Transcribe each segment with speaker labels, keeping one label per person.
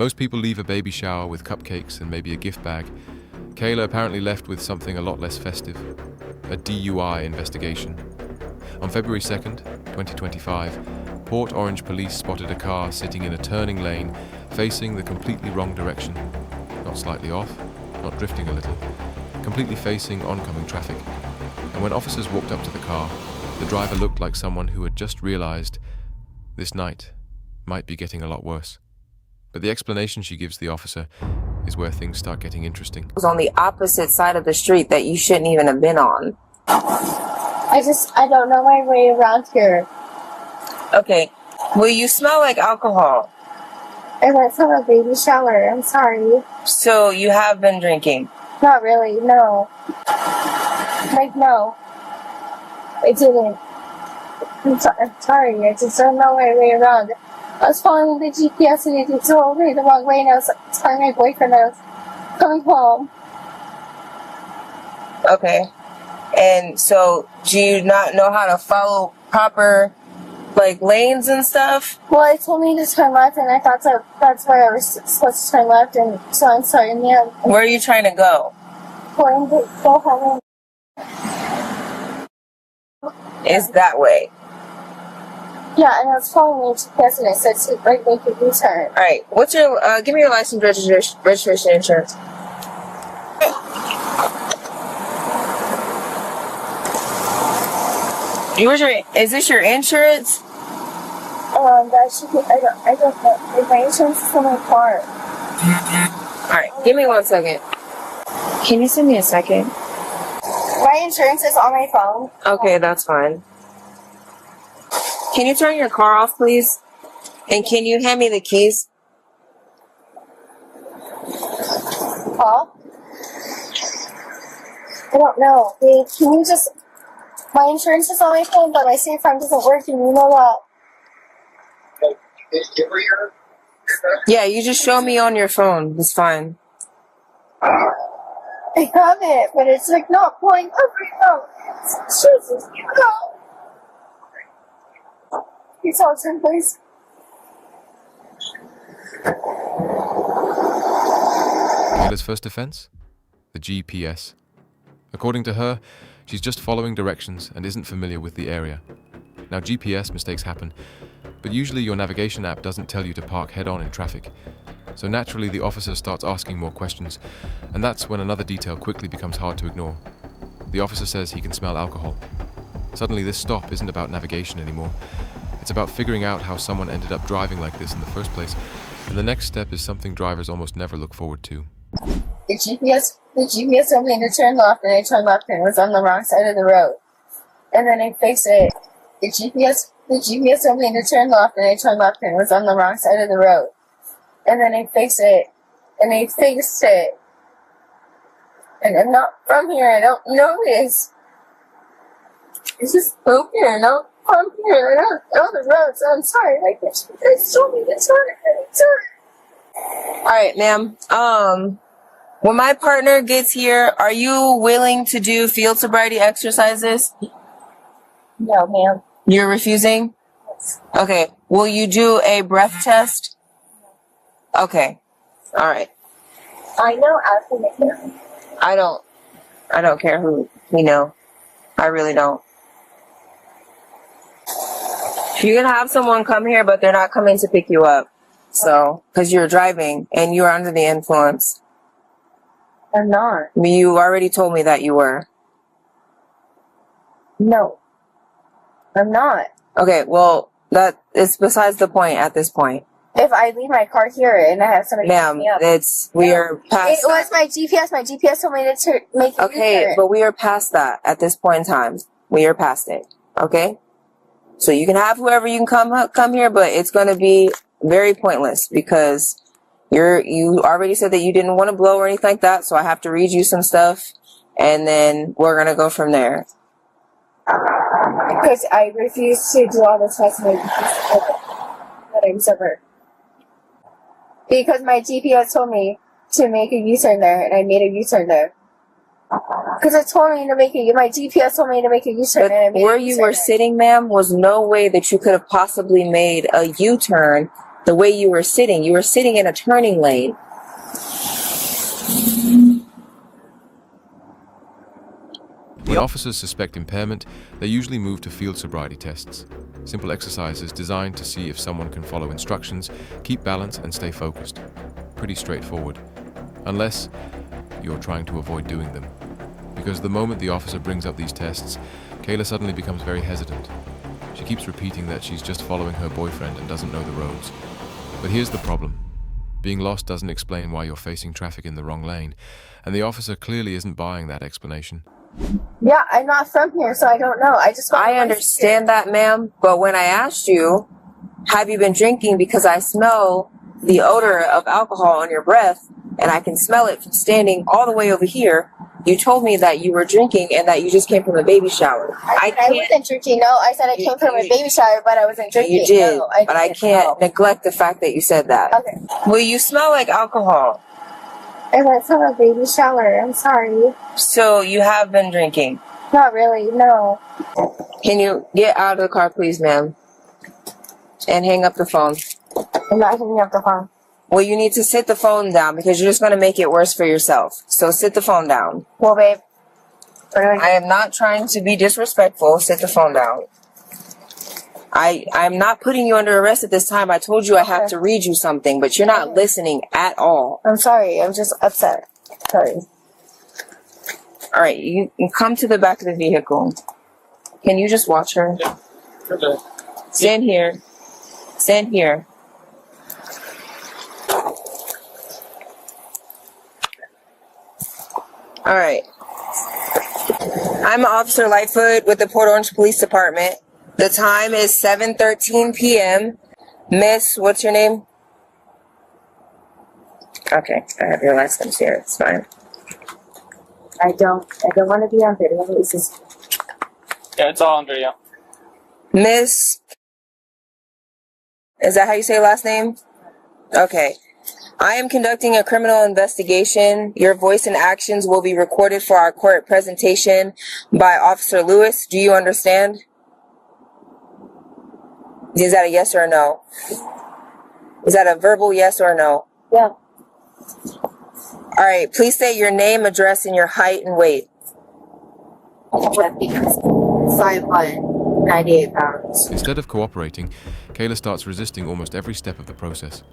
Speaker 1: Most people leave a baby shower with cupcakes and maybe a gift bag. Kayla apparently left with something a lot less festive, a DUI investigation. On February 2nd, 2025, Port Orange police spotted a car sitting in a turning lane facing the completely wrong direction. Not slightly off, not drifting a little, completely facing oncoming traffic. And when officers walked up to the car, the driver looked like someone who had just realized this night might be getting a lot worse. But the explanation she gives the officer is where things start getting interesting.
Speaker 2: It was on the opposite side of the street that you shouldn't even have been on.
Speaker 3: I don't know my way around here.
Speaker 2: Okay. Well, you smell like alcohol.
Speaker 3: I went from a baby shower. I'm sorry.
Speaker 2: So you have been drinking?
Speaker 3: Not really, no. Like, no. I didn't. I'm sorry. I just don't know my way around. I was following the GPS and it told me the wrong way, and I was telling my boyfriend I was coming home.
Speaker 2: Okay. And so, do you not know how to follow proper, like, lanes and stuff?
Speaker 3: Well, it told me to turn left, and I thought that's where I was supposed to turn left, and so I'm sorry, ma'am.
Speaker 2: Where are you trying to go?
Speaker 3: Going to go home.
Speaker 2: Is that way?
Speaker 3: Yeah, and I was following my GPS, and it said to make a U-turn.
Speaker 2: All right. What's your, give me your license, registration, insurance. Is this your insurance?
Speaker 3: That should be, I don't know. My insurance is on my car.
Speaker 2: Alright, give me 1 second. Can you send me a second?
Speaker 3: My insurance is on my phone.
Speaker 2: Okay, that's fine. Can you turn your car off, please? And can you hand me the keys?
Speaker 3: Paul? I don't know. Hey, can you just... My insurance is on my phone, but my State Farm doesn't work, and you know that.
Speaker 2: Yeah, you just show me on your phone. It's fine.
Speaker 3: I have it, but it's like not pulling up right now. Jesus, no. Can you tell us in, please?
Speaker 1: Kayla's first offense? The GPS. According to her, she's just following directions and isn't familiar with the area. Now, GPS mistakes happen, but usually your navigation app doesn't tell you to park head-on in traffic. So naturally, the officer starts asking more questions, and that's when another detail quickly becomes hard to ignore. The officer says he can smell alcohol. Suddenly, this stop isn't about navigation anymore. It's about figuring out how someone ended up driving like this in the first place, and the next step is something drivers almost never look forward to.
Speaker 3: The GPS told me to turn left, and I turned left and was on the wrong side of the road. And then I fixed it. The GPS told me to turn left, and I turned left and was on the wrong side of the road. And then I fixed it. And I fixed it. And I'm not from here. I don't know this. It's just broken. I'm not from here. I don't know the roads. I'm sorry. Like, they told me to turn.
Speaker 2: Alright, ma'am. When my partner gets here, are you willing to do field sobriety exercises?
Speaker 3: No, ma'am.
Speaker 2: You're refusing? Okay. Will you do a breath test? Okay. Alright.
Speaker 3: I know after
Speaker 2: I don't care who we know. I really don't. You can have someone come here, but they're not coming to pick you up. So, because you're driving and you're under the influence.
Speaker 3: I'm not.
Speaker 2: You already told me that you were.
Speaker 3: No. I'm not.
Speaker 2: Okay, well, that is besides the point at this point.
Speaker 3: If I leave my car here and I have somebody pick me up.
Speaker 2: We are past
Speaker 3: it was my GPS. My GPS told me to make a
Speaker 2: Okay,
Speaker 3: U-turn.
Speaker 2: but we are past that at this point in time. We are past it. Okay? So you can have whoever you can come here, but it's going to be very pointless because you already said that you didn't want to blow or anything like that, so I have to read you some stuff, and then we're going to go from there.
Speaker 3: Because I refuse to do all the tests that I'm sober. Because my GPS told me to make a U-turn there, and I made a U-turn there. Because it told me to make my GPS told me to make a U-turn.
Speaker 2: But where you were sitting, ma'am, was no way that you could have possibly made a U-turn The way you were sitting in a turning lane.
Speaker 1: When officers suspect impairment, they usually move to field sobriety tests, simple exercises designed to see if someone can follow instructions, keep balance, and stay focused. Pretty straightforward, unless you're trying to avoid doing them. Because the moment the officer brings up these tests, Kayla suddenly becomes very hesitant. She keeps repeating that she's just following her boyfriend and doesn't know the roads. But here's the problem. Being lost doesn't explain why you're facing traffic in the wrong lane, and the officer clearly isn't buying that explanation.
Speaker 3: Yeah, I'm not from here, so I don't know.
Speaker 2: I understand that, ma'am, but when I asked you, have you been drinking, because I smell the odor of alcohol on your breath, and I can smell it from standing all the way over here, you told me that you were drinking and that you just came from a baby shower.
Speaker 3: I wasn't drinking. No, I said I came from a baby shower, but I wasn't drinking.
Speaker 2: You did,
Speaker 3: no,
Speaker 2: but I can't neglect the fact that you said that.
Speaker 3: Okay.
Speaker 2: Well, you smell like alcohol.
Speaker 3: I went from a baby shower. I'm sorry.
Speaker 2: So you have been drinking?
Speaker 3: Not really, no.
Speaker 2: Can you get out of the car, please, ma'am? And hang up the phone.
Speaker 3: I'm not hanging up the phone.
Speaker 2: Well, you need to sit the phone down because you're just going to make it worse for yourself. So sit the phone down.
Speaker 3: Well, babe.
Speaker 2: I am not trying to be disrespectful. Sit the phone down. I'm not putting you under arrest at this time. I told you I have to read you something, but you're not listening at all.
Speaker 3: I'm sorry. I'm just upset. Sorry.
Speaker 2: All right, you can come to the back of the vehicle. Can you just watch her?
Speaker 4: Yeah. Okay.
Speaker 2: Stand here. Stand here. All right. I'm Officer Lightfoot with the Port Orange Police Department. The time is 7:13 p.m. Miss, what's your name? Okay, I have your license here. It's fine.
Speaker 3: I don't want to be on video. This is...
Speaker 4: Yeah, it's all under you.
Speaker 2: Miss, is that how you say your last name? Okay. I am conducting a criminal investigation. Your voice and actions will be recorded for our court presentation by Officer Lewis. Do you understand? Is that a yes or a no? Is that a verbal yes or no?
Speaker 3: Yeah.
Speaker 2: All right. Please state your name, address, and your height and weight.
Speaker 3: 5'1", 98 pounds.
Speaker 1: Instead of cooperating, Kayla starts resisting almost every step of the process.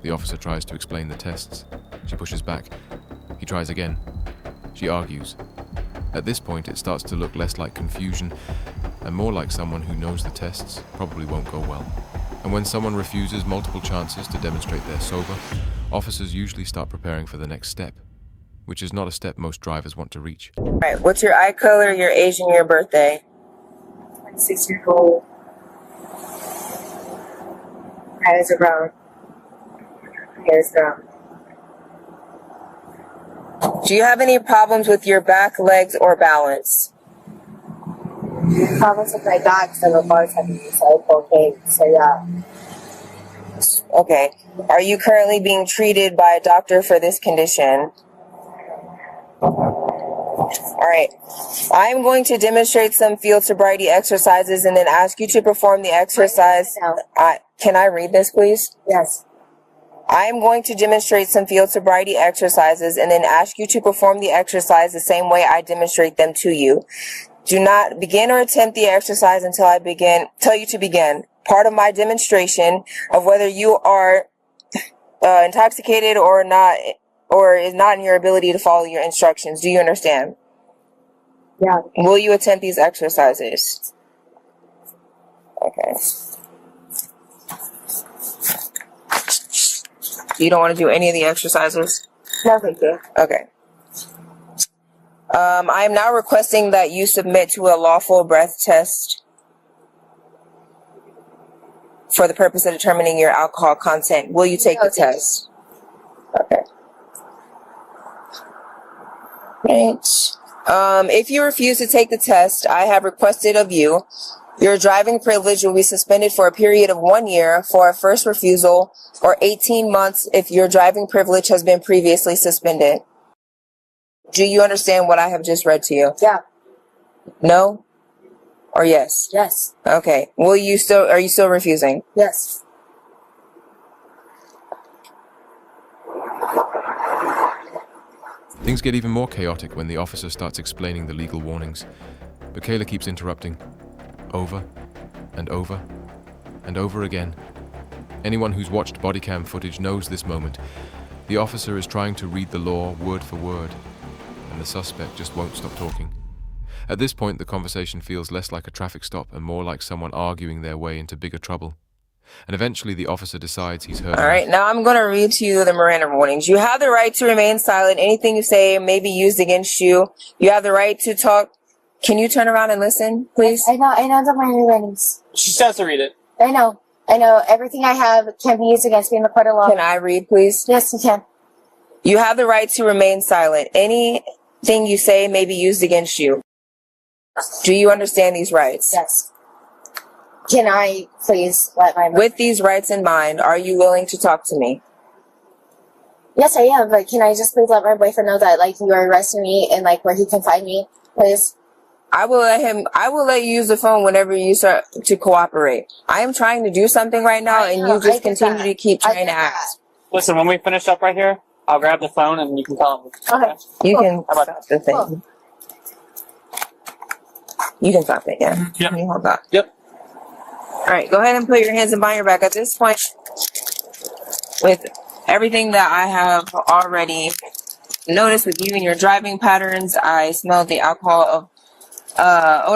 Speaker 1: The officer tries to explain the tests. She pushes back. He tries again. She argues. At this point, it starts to look less like confusion and more like someone who knows the tests probably won't go well. And when someone refuses multiple chances to demonstrate they're sober, officers usually start preparing for the next step, which is not a step most drivers want to reach.
Speaker 2: All right. What's your eye color, your age, and your birthday?
Speaker 3: 26-year-old. Eyes are brown. Hair is brown.
Speaker 2: Do you have any problems with your back, legs, or balance?
Speaker 3: Problems with my back, because I'm a bartender, so I cocaine. So yeah.
Speaker 2: Okay. Are you currently being treated by a doctor for this condition? All right. I'm going to demonstrate some field sobriety exercises and then ask you to perform the exercise. Can I read this, please?
Speaker 3: Yes.
Speaker 2: I am going to demonstrate some field sobriety exercises and then ask you to perform the exercise the same way I demonstrate them to you. Do not begin or attempt the exercise until I tell you to begin. Part of my demonstration of whether you are intoxicated or not, or is not in your ability to follow your instructions. Do you understand?
Speaker 3: Yeah.
Speaker 2: Will you attempt these exercises? Okay. You don't want to do any of the exercises?
Speaker 3: No, thank you.
Speaker 2: Okay. I am now requesting that you submit to a lawful breath test for the purpose of determining your alcohol content. Will you take the test? Okay. Right. If you refuse to take the test, I have requested of you, your driving privilege will be suspended for a period of 1 year for a first refusal or 18 months if your driving privilege has been previously suspended. Do you understand what I have just read to you?
Speaker 3: Yeah.
Speaker 2: No? Or yes?
Speaker 3: Yes.
Speaker 2: Okay. Are you still refusing?
Speaker 3: Yes.
Speaker 1: Things get even more chaotic when the officer starts explaining the legal warnings, but Kayla keeps interrupting, over and over and over again. Anyone who's watched bodycam footage knows this moment. The officer is trying to read the law word for word, and the suspect just won't stop talking. At this point, the conversation feels less like a traffic stop and more like someone arguing their way into bigger trouble. And eventually the officer decides he's heard
Speaker 2: All right, now I'm going to read to you the Miranda warnings. You have the right to remain silent. Anything you say may be used against you. You have the right to talk. Can you turn around and listen, please?
Speaker 3: I know the Miranda warnings.
Speaker 4: She says to read it.
Speaker 3: I know. Everything I have can be used against me in the court of law.
Speaker 2: Can I read, please?
Speaker 3: Yes, you can.
Speaker 2: You have the right to remain silent. Anything you say may be used against you. Do you understand these rights?
Speaker 3: Yes. Can I please let my...
Speaker 2: With these rights in mind, are you willing to talk to me?
Speaker 3: Yes, I am, but can I just please let my boyfriend know that, like, you are arresting me and, like, where he can find me, please?
Speaker 2: I will let you use the phone whenever you start to cooperate. I am trying to do something right now, and you just continue to keep trying to ask.
Speaker 4: Listen, when we finish up right here, I'll grab the phone and you can call him.
Speaker 3: Okay.
Speaker 2: You can
Speaker 4: How about
Speaker 2: stop the thing.
Speaker 3: Cool.
Speaker 2: You can stop it, yeah.
Speaker 4: Yep.
Speaker 2: Let me hold on.
Speaker 4: Yep.
Speaker 2: All right, go ahead and put your hands behind your back. At this point, with everything that I have already noticed with you and your driving patterns, I smelled the odor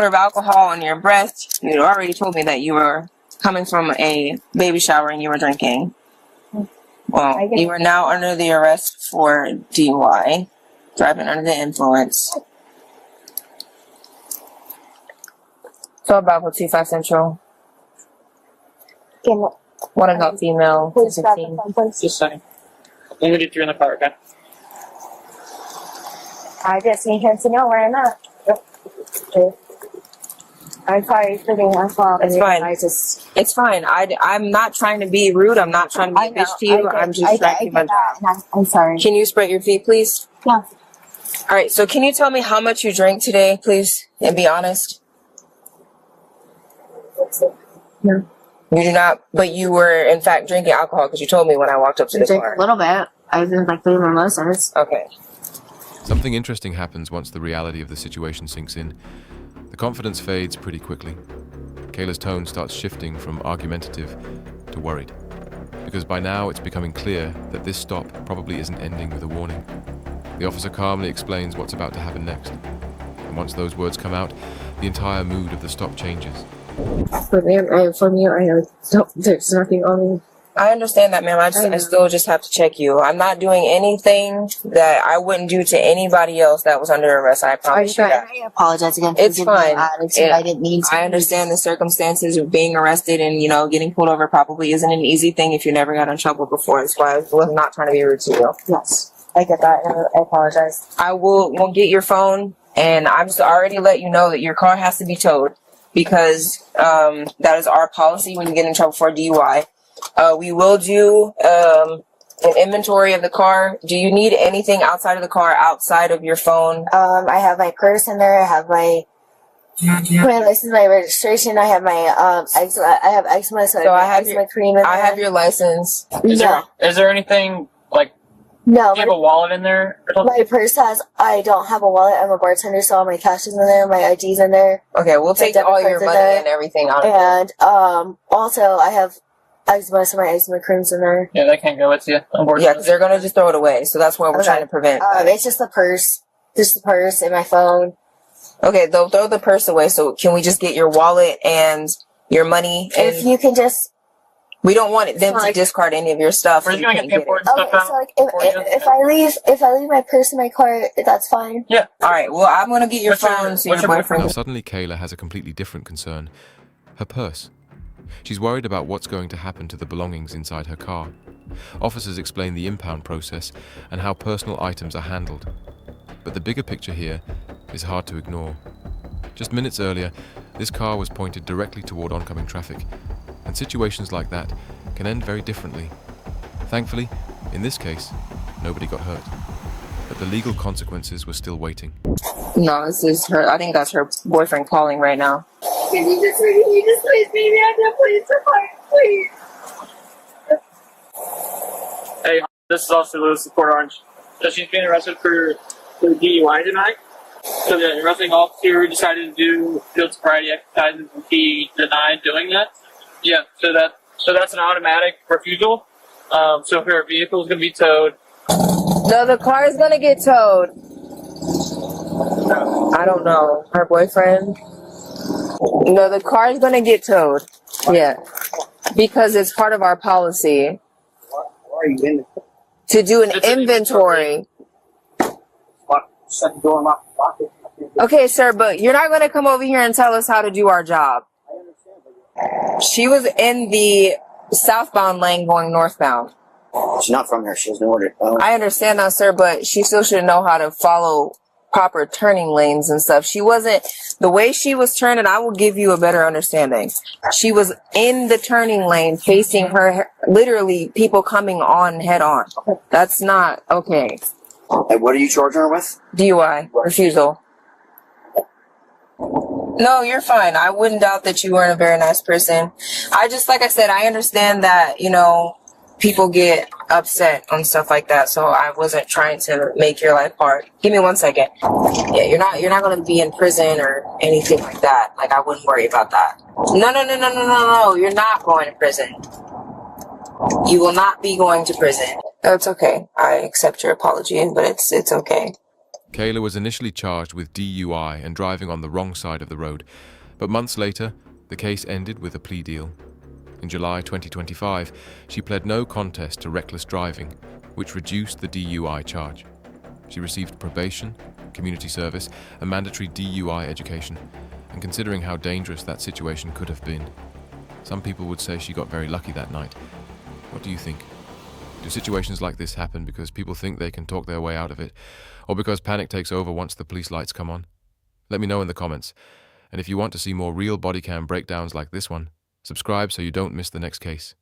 Speaker 2: of alcohol on your breath. You already told me that you were coming from a baby shower and you were drinking. Well, you are now under the arrest for DUI, driving under the influence. So about 25 Central. One adult female,
Speaker 3: Please grab the
Speaker 2: 16.
Speaker 3: phone, please.
Speaker 4: Just saying. I'm gonna get you in the car, okay?
Speaker 3: I just need him to know where I'm at. I'm sorry for being unfair.
Speaker 2: It's fine. It's fine. I'm not trying to be rude. I'm not trying to be a bitch to you. I'm just trying to do my job.
Speaker 3: I'm sorry.
Speaker 2: Can you spread your feet, please?
Speaker 3: Yeah.
Speaker 2: All right. So can you tell me how much you drank today, please? And be honest.
Speaker 3: No.
Speaker 2: You do not, but you were in fact drinking alcohol because you told me when I walked up to the
Speaker 3: Drink
Speaker 2: car.
Speaker 3: a little bit. I didn't like three mimosas.
Speaker 2: Okay.
Speaker 1: Something interesting happens once the reality of the situation sinks in. The confidence fades pretty quickly. Kayla's tone starts shifting from argumentative to worried, because by now it's becoming clear that this stop probably isn't ending with a warning. The officer calmly explains what's about to happen next, and once those words come out, the entire mood of the stop changes.
Speaker 3: But ma'am, there's nothing on me.
Speaker 2: I understand that, ma'am. I still just have to check you. I'm not doing anything that I wouldn't do to anybody else that was under arrest. I promise you that.
Speaker 3: I apologize again.
Speaker 2: It's fine.
Speaker 3: I didn't mean to.
Speaker 2: I understand the circumstances of being arrested and, you know, getting pulled over probably isn't an easy thing if you never got in trouble before. That's why I was not trying to be rude to you.
Speaker 3: Yes, I get that. And I apologize.
Speaker 2: I will get your phone, and I'm just already let you know that your car has to be towed because that is our policy when you get in trouble for DUI. We will do an inventory of the car. Do you need anything outside of the car, outside of your phone?
Speaker 3: I have my purse in there. I have my license, my registration. I have my I have eczema, so I have eczema cream in there.
Speaker 2: I have your license.
Speaker 4: Is there anything like?
Speaker 3: No.
Speaker 4: Do you have a wallet in there? Or something?
Speaker 3: My purse has. I don't have a wallet. I'm a bartender, so all my cash is in there. My ID's in there.
Speaker 2: Okay, we'll take all your money and everything out of it.
Speaker 3: And also I have eczema, so my eczema cream's in there.
Speaker 4: Yeah, that can't go with you.
Speaker 2: Yeah, because they're gonna just throw it away. So that's what we're trying to prevent.
Speaker 3: It's just the purse, and my phone.
Speaker 2: Okay, they'll throw the purse away. So can we just get your wallet and your money? And
Speaker 3: if you can just.
Speaker 2: We don't want them to discard any of your stuff.
Speaker 4: We're just gonna get paperwork and stuff out.
Speaker 3: So like if I leave my purse in my car, that's fine.
Speaker 4: Yeah.
Speaker 2: All right. Well, I'm gonna get your phone so your boyfriend.
Speaker 1: Now suddenly Kayla has a completely different concern: her purse. She's worried about what's going to happen to the belongings inside her car. Officers explain the impound process and how personal items are handled. But the bigger picture here is hard to ignore. Just minutes earlier, this car was pointed directly toward oncoming traffic, and situations like that can end very differently. Thankfully, in this case, nobody got hurt, but the legal consequences were still waiting.
Speaker 2: No, this is her. I think that's her boyfriend calling right now.
Speaker 3: Can you just please meet me at the police department, please?
Speaker 4: Hey, this is Officer Lewis of Port Orange. So she's being arrested for for the DUI tonight. So the arresting officer decided to do field sobriety exercises, and he denied doing that. Yeah, so that's an automatic refusal. So her vehicle is going to be towed.
Speaker 2: No, the car is gonna get towed. I don't know. Her boyfriend? No, the car is gonna get towed. Yeah. Because it's part of our policy
Speaker 5: Why are you in the
Speaker 2: to do an
Speaker 4: It's an
Speaker 2: inventory.
Speaker 5: shut the door and lock the pocket?
Speaker 2: Okay, sir, but you're not gonna come over here and tell us how to do our job.
Speaker 5: I understand, but
Speaker 2: She was in the southbound lane going northbound.
Speaker 5: she's not from here. She has no order.
Speaker 2: I understand that, sir, but she still should know how to follow proper turning lanes and stuff. She wasn't, the way she was turning, I will give you a better understanding. She was in the turning lane facing her, literally people coming on head on. That's not okay.
Speaker 5: Hey, what are you charging her with?
Speaker 2: DUI, refusal. No, you're fine. I wouldn't doubt that you weren't a very nice person. I just, like I said, I understand that, you know, people get upset on stuff like that, so I wasn't trying to make your life hard. Give me 1 second. Yeah, you're not gonna be in prison or anything like that. Like, I wouldn't worry about that. No, you're not going to prison. You will not be going to prison. That's okay. I accept your apology, but it's okay.
Speaker 1: Kayla was initially charged with DUI and driving on the wrong side of the road, but months later, the case ended with a plea deal. In July 2025, she pled no contest to reckless driving, which reduced the DUI charge. She received probation, community service, and mandatory DUI education, and considering how dangerous that situation could have been, some people would say she got very lucky that night. What do you think? Do situations like this happen because people think they can talk their way out of it, or because panic takes over once the police lights come on? Let me know in the comments. And if you want to see more real Bodycam breakdowns like this one, subscribe so you don't miss the next case.